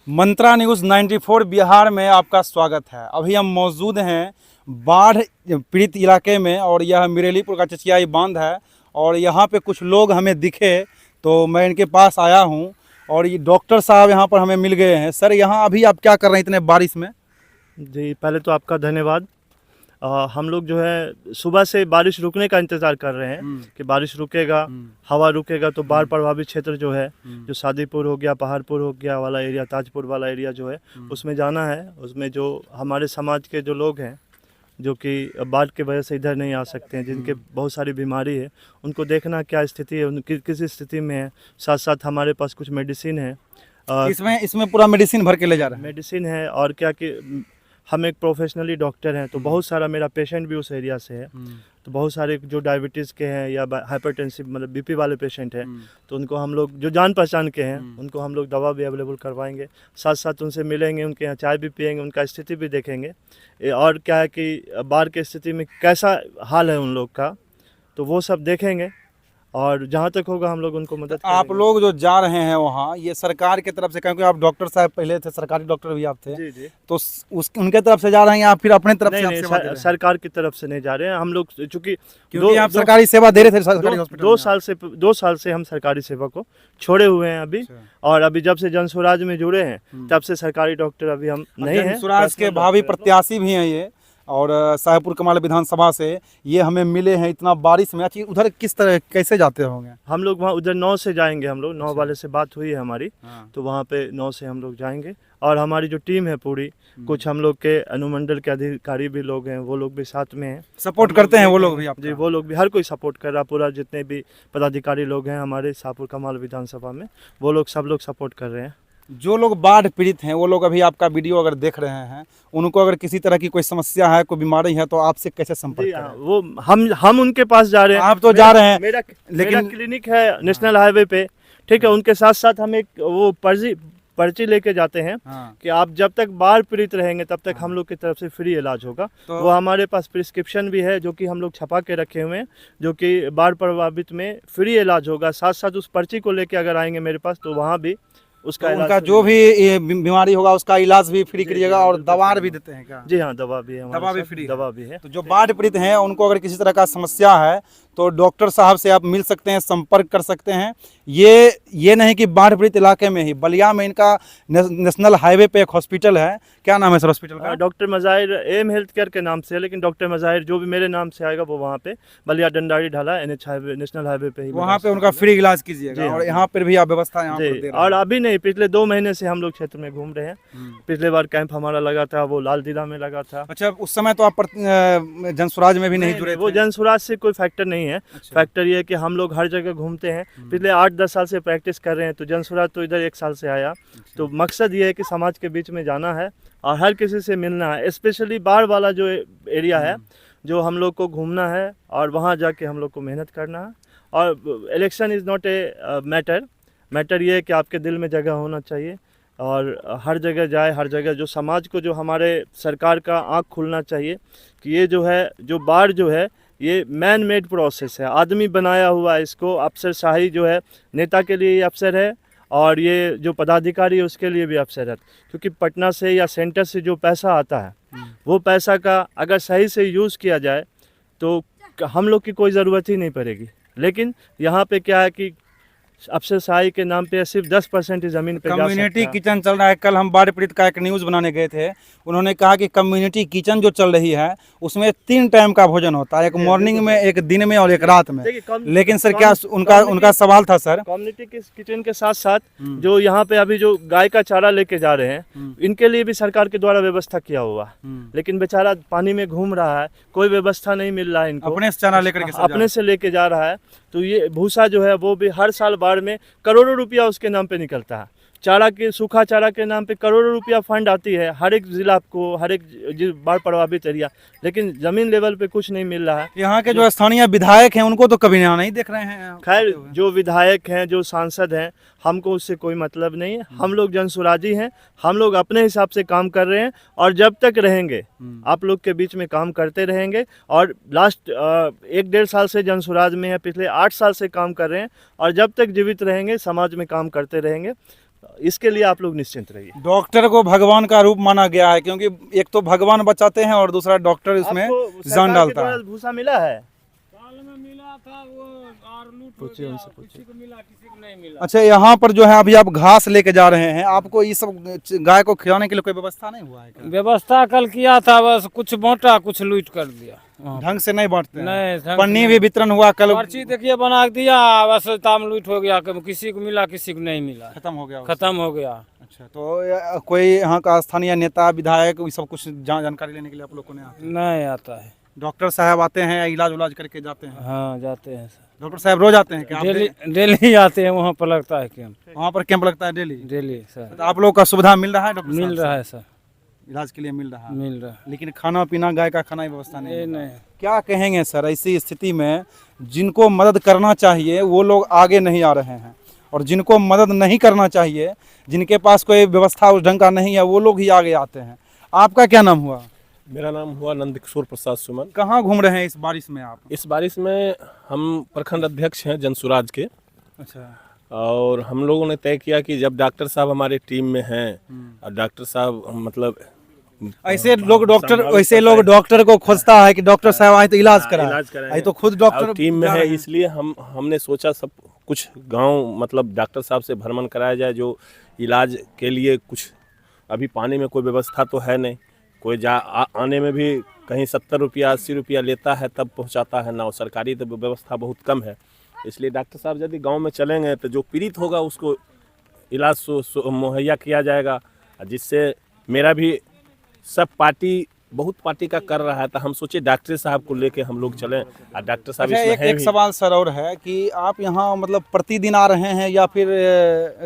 मंत्रा news 94 Bihar में आपका स्वागत है। अभी हम मौजूद हैं बाढ़ पीड़ित इलाके में और यह मिरेलीपुर का चचियाई बांध है और यहाँ पे कुछ लोग हमें दिखे तो मैं इनके पास आया हूँ और ये डॉक्टर साहब यहाँ पर हमें मिल गए हैं। सर, यहाँ अभी आप क्या कर रहे हैं इतने बारिश में? जी, पहले तो आपका धन्यवाद। हम लोग जो है सुबह से बारिश रुकने का इंतज़ार कर रहे हैं कि बारिश रुकेगा, हवा रुकेगा तो बाढ़ प्रभावित क्षेत्र जो है, जो शादीपुर हो गया, पहाड़पुर हो गया वाला एरिया, ताजपुर वाला एरिया जो है, उसमें जाना है। उसमें जो हमारे समाज के जो लोग हैं, जो कि बाढ़ की वजह से इधर नहीं आ सकते हैं, जिनके बहुत सारी बीमारी है, उनको देखना क्या स्थिति है, उनकी किस स्थिति में है। साथ साथ हमारे पास कुछ मेडिसिन है, इसमें पूरा मेडिसिन भर के ले जा रहे हैं। मेडिसिन है और क्या कि हम एक प्रोफेशनली डॉक्टर हैं, तो बहुत सारा मेरा पेशेंट भी उस एरिया से है। तो बहुत सारे जो डायबिटीज़ के हैं या हाइपरटेंसिव मतलब बीपी वाले पेशेंट हैं, तो उनको हम लोग जो जान पहचान के हैं उनको हम लोग दवा भी अवेलेबल करवाएंगे। साथ साथ उनसे मिलेंगे, उनके यहाँ चाय भी पियेंगे, उनका स्थिति भी देखेंगे। और क्या है कि बाढ़ की स्थिति में कैसा हाल है उन लोग का, तो वो सब देखेंगे और जहाँ तक होगा हम लोग उनको मदद आप करेंगे। लोग जो जा रहे हैं वहाँ, ये सरकार की तरफ से, क्योंकि आप डॉक्टर साहब पहले थे, सरकारी डॉक्टर भी आप थे, जी जी। तो उनके तरफ से जा रहे हैं या फिर अपने तरफ से नहीं आप नहीं, सेवा दे रहे हैं? सरकार की तरफ से नहीं जा रहे हैं हम लोग, चूँकि क्योंकि आप सरकारी सेवा दे रहे थे सरकारी हॉस्पिटल दो में। साल से 2 साल से हम सरकारी सेवा को छोड़े हुए हैं अभी। अच्छा। और अभी जब से जन स्वराज में जुड़े हैं तब से सरकारी डॉक्टर अभी हम नहीं हैं। स्वराज के पर्सनल भावी डॉक्टर हैं। प्रत्याशी भी हैं ये, और साहेबपुर कमाल विधानसभा से ये हमें मिले हैं इतना बारिश में। अच्छा, उधर किस तरह कैसे जाते होंगे? हम लोग वहाँ उधर 9 से जाएंगे, हम लोग 9 वाले से बात हुई है हमारी, हाँ। तो वहाँ पे 9 से हम लोग जाएंगे। और हमारी जो टीम है पूरी, कुछ हम लोग के अनुमंडल के अधिकारी भी लोग हैं, वो लोग भी साथ में हैं। सपोर्ट करते हैं वो लोग भी आपका? जी, वो लोग भी, हर कोई सपोर्ट कर रहा, पूरा जितने भी पदाधिकारी लोग हैं हमारे शाहपुर कमाल विधानसभा में, वो लोग सब लोग सपोर्ट कर रहे हैं। जो लोग बाढ़ पीड़ित हैं वो लोग अभी आपका वीडियो अगर देख रहे हैं, उनको अगर किसी तरह की कोई समस्या है, कोई बीमारी है, तो आपसे कैसे संपर्क जी करें? हाँ, वो हम उनके पास जा रहे हैं। आप तो जा रहे हैं, मेरा लेकिन क्लिनिक है नेशनल हाईवे पे, ठीक है। उनके साथ साथ हम एक वो पर्ची लेके जाते हैं हाँ, कि आप जब तक बाढ़ पीड़ित रहेंगे तब तक हम लोग की तरफ से फ्री इलाज होगा। तो वो हमारे पास प्रिस्क्रिप्शन भी है जो कि हम लोग छपा के रखे हुए हैं, जो कि बाढ़ प्रभावित में फ्री इलाज होगा। साथ साथ उस पर्ची को लेके अगर आएंगे मेरे पास तो वहाँ भी उसका तो इलाज उनका जो भी ये बीमारी होगा उसका इलाज भी फ्री जी, करिएगा, जी, और बिल्कुल दवा फ्री भी होगा। देते हैं क्या? जी हाँ, दवा भी है हमारे दवा भी साथ, फ्री है। दवा भी है। तो जो बाढ़ पीड़ित हैं उनको अगर किसी तरह का समस्या है तो डॉक्टर साहब से आप मिल सकते हैं, संपर्क कर सकते हैं। ये नहीं कि बाढ़ पीड़ित इलाके में ही, बलिया में इनका नेशनल हाईवे पे एक हॉस्पिटल है। क्या नाम है सर हॉस्पिटल का? Doctor Mazahir M health care के नाम से है, लेकिन डॉक्टर मज़ाहिर जो भी मेरे नाम से आएगा वो वहाँ पे बलिया डंडारी ढाला NH हाईवे, नेशनल हाईवे पे ही वहाँ पे उनका फ्री इलाज कीजिएगा, जी हाँ, और यहाँ पर भी आप व्यवस्था यहाँ पर दे जी। रहे और हैं। अभी नहीं, पिछले 2 महीने से हम लोग क्षेत्र में घूम रहे हैं। पिछले बार कैंप हमारा लगा था, वो लाल दिला में लगा था। अच्छा, उस समय तो आप जन स्वराज में भी नहीं जुड़े वो थे? जन स्वराज से कोई फैक्टर नहीं है। अच्छा। फैक्टर ये है कि हम लोग हर जगह घूमते हैं, पिछले 8-10 साल से प्रैक्टिस कर रहे हैं। तो जन स्वराज तो इधर 1 साल से आया। तो मकसद ये है कि समाज के बीच में जाना है और हर किसी से मिलना है, स्पेशली बाढ़ वाला जो एरिया है, जो हम लोग को घूमना है और वहाँ जाके हम लोग को मेहनत करना है। और election is not a matter ये है कि आपके दिल में जगह होना चाहिए और हर जगह जाए, हर जगह जो समाज को, जो हमारे सरकार का आँख खुलना चाहिए कि ये जो है, जो बाढ़ जो है, ये मैन मेड प्रोसेस है, आदमी बनाया हुआ है। इसको अफसरशाही जो है, नेता के लिए ये अफसर है और ये जो पदाधिकारी है उसके लिए भी अफसर है। क्योंकि पटना से या सेंटर से जो पैसा आता है, वो पैसा का अगर सही से यूज़ किया जाए तो हम लोग की कोई ज़रूरत ही नहीं पड़ेगी। लेकिन यहाँ पे क्या है कि अफसरशाही के नाम पे सिर्फ 10% ही ज़मीन पे जा सकता कम्युनिटी है। किचन चल रहा है। कल हम बाढ़ पीड़ित का एक न्यूज़ बनाने गए थे, उन्होंने कहा कि कम्युनिटी किचन जो चल रही है उसमें 3 टाइम का भोजन होता है, एक मॉर्निंग में, एक दिन में और एक रात में। देखिए, लेकिन सर क्या उनका सवाल था सर, कम्युनिटी किचन के साथ साथ जो यहाँ पे अभी जो गाय का चारा लेके जा रहे हैं, इनके लिए भी सरकार के द्वारा व्यवस्था किया हुआ है। लेकिन बेचारा पानी में घूम रहा है, कोई व्यवस्था नहीं मिल रहा है इनको, अपने से चारा लेकर के सब जा अपने से लेके जा रहा है। तो ये भूसा जो है वो भी हर साल बाढ़ में करोड़ों रुपया उसके नाम पे निकलता है। चारा के, सूखा चारा के नाम पे करोड़ों रुपया फंड आती है हर एक जिला को, हर एक बाढ़ प्रभावित एरिया, लेकिन ज़मीन लेवल पे कुछ नहीं मिल रहा है। यहाँ के जो स्थानीय विधायक हैं उनको तो कभी नहीं देख रहे हैं। खैर, जो विधायक हैं, जो सांसद हैं, हमको उससे कोई मतलब नहीं है। हम लोग जन स्वराजी हैं, हम लोग अपने हिसाब से काम कर रहे हैं और जब तक रहेंगे आप लोग के बीच में काम करते रहेंगे। और लास्ट 1-1.5 साल से जन स्वराज में है, पिछले 8 साल से काम कर रहे हैं और जब तक जीवित रहेंगे समाज में काम करते रहेंगे। इसके लिए आप लोग निश्चिंत रहिए। डॉक्टर को भगवान का रूप माना गया है, क्योंकि एक तो भगवान बचाते हैं और दूसरा डॉक्टर इसमें आपको जान सरकार के डालता द्वारा है। भूसा मिला है? साल में मिला था वो, और लूट हो पूछिए गया। उनसे, पूछिए। किसी को मिला, किसी को नहीं मिला। अच्छा, यहाँ पर जो है अभी आप घास लेके जा रहे हैं, आपको ये सब गाय को खिलाने के लिए कोई व्यवस्था नहीं हुआ है क्या? व्यवस्था कल किया था, बस कुछ बांटा, कुछ लूट कर दिया। ढंग से नहीं बांटते हैं। नहीं, ढंग से पन्नी नहीं। भी वितरण हुआ कल, पर्ची देखिए बना दिया, बस ताम लूट हो गया, किसी को मिला, किसी को नहीं मिला, खत्म हो गया उससे। खत्म हो गया। अच्छा, तो कोई यहाँ का स्थानीय नेता विधायक ये सब कुछ जानकारी लेने के लिए आप लोगों ने नहीं आता है। डॉक्टर साहब आते हैं, इलाज उलाज करके जाते हैं? हाँ, जाते हैं सर, डॉक्टर साहब रोज आते हैं क्या? आप डेली आते हैं, वहाँ पर लगता है कैंप, वहाँ पर कैंप लगता है डेली? Daily sir. तो आप लोग का सुविधा मिल रहा है डॉक्टर मिल साहब रहा से? है सर, इलाज के लिए मिल रहा है, मिल रहा है। लेकिन खाना पीना गाय का खाना की व्यवस्था नहीं ये है। नहीं, क्या कहेंगे सर, ऐसी स्थिति में जिनको मदद करना चाहिए वो लोग आगे नहीं आ रहे हैं, और जिनको मदद नहीं करना चाहिए, जिनके पास कोई व्यवस्था उस ढंग का नहीं है, वो लोग ही आगे आते हैं। आपका क्या नाम हुआ? मेरा नाम हुआ नंदकिशोर प्रसाद सुमन। कहाँ घूम रहे हैं इस बारिश में आप? इस बारिश में हम प्रखंड अध्यक्ष हैं जनसुराज के, अच्छा, और हम लोगों ने तय किया कि जब डॉक्टर साहब हमारे टीम में हैं और डॉक्टर साहब मतलब ऐसे लोग डॉक्टर को खोजता है कि डॉक्टर साहब आए तो इलाज कराएं। ये तो खुद डॉक्टर और टीम में जा है, रहे हैं। इसलिए हमने सोचा सब कुछ गांव मतलब डॉक्टर साहब से भ्रमण कराया जाए, जो इलाज के लिए कुछ अभी पानी में कोई व्यवस्था तो है नहीं, कोई आने में भी कहीं 70 रुपया 80 रुपया लेता है तब पहुंचाता है ना, सरकारी तो व्यवस्था बहुत कम है। इसलिए डॉक्टर साहब यदि गांव में चलेंगे तो जो पीड़ित होगा उसको इलाज मुहैया किया जाएगा, जिससे मेरा भी सब पार्टी बहुत पार्टी का कर रहा है, तो हम सोचे डॉक्टर साहब को लेके हम लोग चलें, और डॉक्टर साहब अच्छा, इसमें हैं एक भी। सवाल सर और है कि आप यहाँ मतलब प्रतिदिन आ रहे हैं या फिर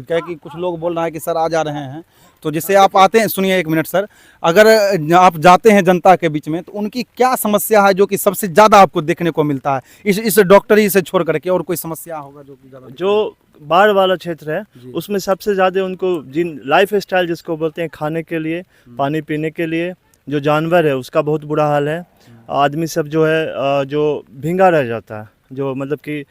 क्या कि कुछ लोग बोल रहे हैं कि सर आ जा रहे हैं, तो जिससे आप आते हैं, सुनिए एक मिनट सर, अगर आप जाते हैं जनता के बीच में तो उनकी क्या समस्या है जो कि सबसे ज़्यादा आपको देखने को मिलता है इस डॉक्टरी से छोड़ करके? और कोई समस्या होगा जो कि ज़्यादा? जो बाढ़ वाला क्षेत्र है उसमें सबसे ज़्यादा उनको जिन लाइफ स्टाइल जिसको बोलते हैं, खाने के लिए, पानी पीने के लिए, जो जानवर है उसका बहुत बुरा हाल है। आदमी सब जो है जो भींगा रह जाता है, जो मतलब कि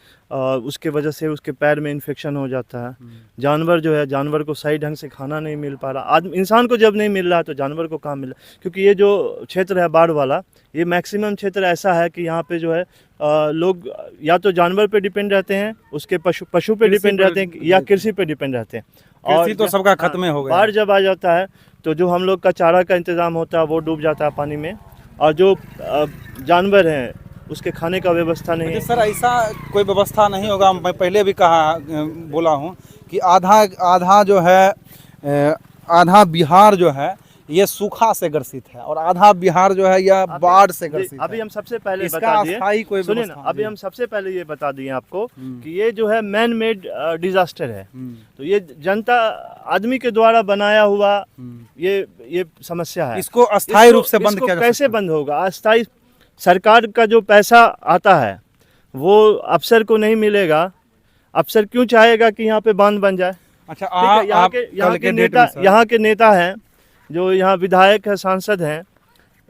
उसके वजह से उसके पैर में इन्फेक्शन हो जाता है। जानवर जो है, जानवर को सही ढंग से खाना नहीं मिल पा रहा। आदमी इंसान को जब नहीं मिल रहा तो जानवर को कहाँ मिला? क्योंकि ये जो क्षेत्र है बाढ़ वाला, ये मैक्सिमम क्षेत्र ऐसा है कि यहाँ पे जो है लोग या तो जानवर पे डिपेंड रहते हैं, उसके पशु पे डिपेंड रहते हैं, या कृषि पे डिपेंड रहते हैं। कृषि तो सबका खत्म हो गया। बाढ़ जब आ जाता है तो जो हम लोग का चारा का इंतज़ाम होता है वो डूब जाता है पानी में, और जो जानवर हैं उसके खाने का व्यवस्था नहीं है। सर, ऐसा कोई व्यवस्था नहीं होगा। मैं पहले भी बोला हूँ कि आधा जो है आधा बिहार जो है ये सूखा से ग्रसित है, और आधा बिहार जो है यह बाढ़ से ग्रसित है। अभी हम सबसे पहले इसका बता दिए, अस्थायी कोई सुनिए ना, व्यवस्था अभी हम सबसे पहले ये बता दिए आपको कि ये जो है मैन मेड डिजास्टर है। तो ये जनता आदमी के द्वारा बनाया हुआ ये समस्या है। इसको अस्थायी रूप से बंद किया जा कैसे सकता है? बंद होगा? अस्थायी सरकार का जो पैसा आता है वो अफसर को नहीं मिलेगा। अफसर क्यों चाहेगा कि यहाँ पे बांध बन जाए? अच्छा, ठीक है, यहाँ के नेता हैं, जो यहाँ विधायक है, सांसद हैं,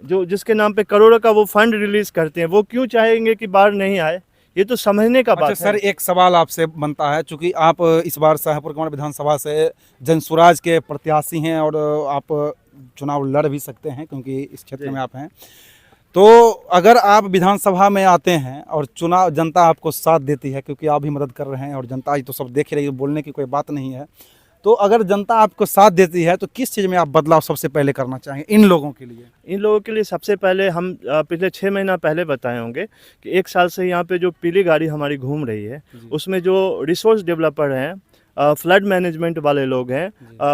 जो जिसके नाम पे करोड़ों का वो फंड रिलीज करते हैं, वो क्यों चाहेंगे कि बाढ़ नहीं आए? ये तो समझने का बात है। सर, एक सवाल आपसे बनता है, चूंकि आप इस बार शाहपुर कमाल विधानसभा से जनसुराज के प्रत्याशी हैं और आप चुनाव लड़ भी सकते हैं क्योंकि इस क्षेत्र में आप हैं, तो अगर आप विधानसभा में आते हैं और चुनाव जनता आपको साथ देती है, क्योंकि आप भी मदद कर रहे हैं और जनता तो सब देख रही है, बोलने की कोई बात नहीं है, तो अगर जनता आपको साथ देती है तो किस चीज़ में आप बदलाव सबसे पहले करना चाहेंगे इन लोगों के लिए? इन लोगों के लिए सबसे पहले हम पिछले 6 महीना पहले बताए होंगे कि 1 साल से यहाँ पे जो पीली गाड़ी हमारी घूम रही है, उसमें जो रिसोर्स डेवलपर हैं, फ्लड मैनेजमेंट वाले लोग हैं,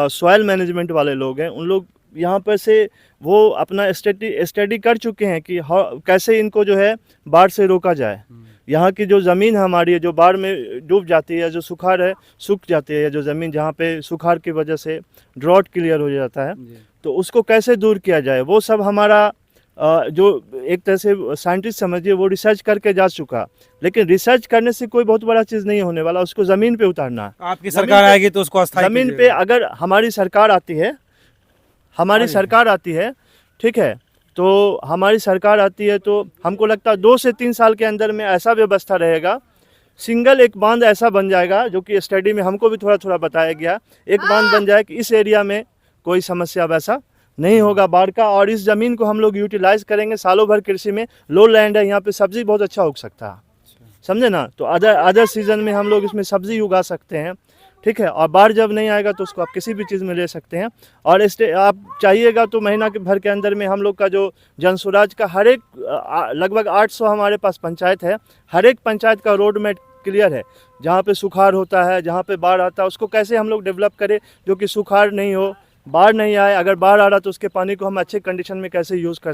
सॉइल मैनेजमेंट वाले लोग हैं, उन लोग यहाँ पर से वो अपना स्टडी कर चुके हैं कि कैसे इनको जो है बाढ़ से रोका जाए। यहाँ की जो ज़मीन हमारी है जो बाढ़ में डूब जाती है, जो सूख जाती है, जो ज़मीन जहाँ पे सुखाड़ की वजह से ड्रॉट क्लियर हो जाता है, तो उसको कैसे दूर किया जाए, वो सब हमारा जो एक तरह से साइंटिस्ट समझिए वो रिसर्च करके जा चुका। लेकिन रिसर्च करने से कोई बहुत बड़ा चीज़ नहीं होने वाला, उसको ज़मीन पे उतारना है। आपकी सरकार आएगी तो उसको अस्थायी ज़मीन पे अगर हमारी सरकार आती है, ठीक है, तो हमारी सरकार आती है तो हमको लगता है 2 से 3 साल के अंदर में ऐसा व्यवस्था रहेगा, सिंगल एक बांध ऐसा बन जाएगा, जो कि स्टडी में हमको भी थोड़ा थोड़ा बताया गया, एक बांध बन जाए कि इस एरिया में कोई समस्या वैसा नहीं होगा बाढ़ का। और इस ज़मीन को हम लोग यूटिलाइज करेंगे सालों भर। कृषि में लो लैंड है, यहाँ पे सब्जी बहुत अच्छा उग सकता है, समझे ना। तो अदर सीजन में हम लोग इसमें सब्जी उगा सकते हैं, ठीक है। और बाढ़ जब नहीं आएगा तो उसको आप किसी भी चीज़ में ले सकते हैं। और आप चाहिएगा तो महीना के भर के अंदर में हम लोग का जो जन स्वराज का हर एक लगभग 800 हमारे पास पंचायत है, हर एक पंचायत का रोड मैप क्लियर है। जहाँ पे सुखाड़ होता है, जहाँ पे बाढ़ आता है, उसको कैसे हम लोग डेवलप करें जो कि सुखाड़ नहीं हो, बाढ़ नहीं आए। अगर बाढ़ आ रहा तो उसके पानी को हम अच्छे कंडीशन में कैसे यूज़ कर